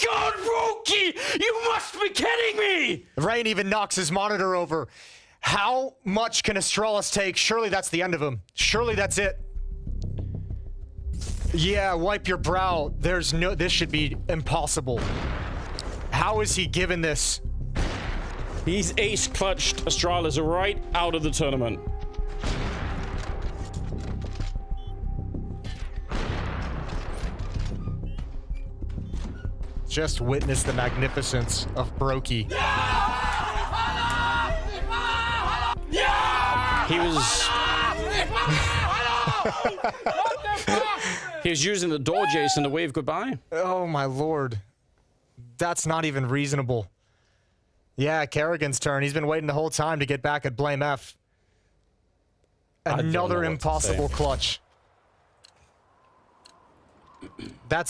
god, Broky! You must be kidding me! Rain even knocks his monitor over. How much can Astralis take? Surely that's the end of him. Surely that's it. Yeah, wipe your brow. There's no... This should be impossible. How is he given this? He's ace-clutched Astralis right out of the tournament. Just witness the magnificence of Broky. He was... He was using the door, Jason, to wave goodbye. Oh my lord. That's not even reasonable. Yeah, Kerrigan's turn. He's been waiting the whole time to get back at Blame F. Another impossible clutch. That's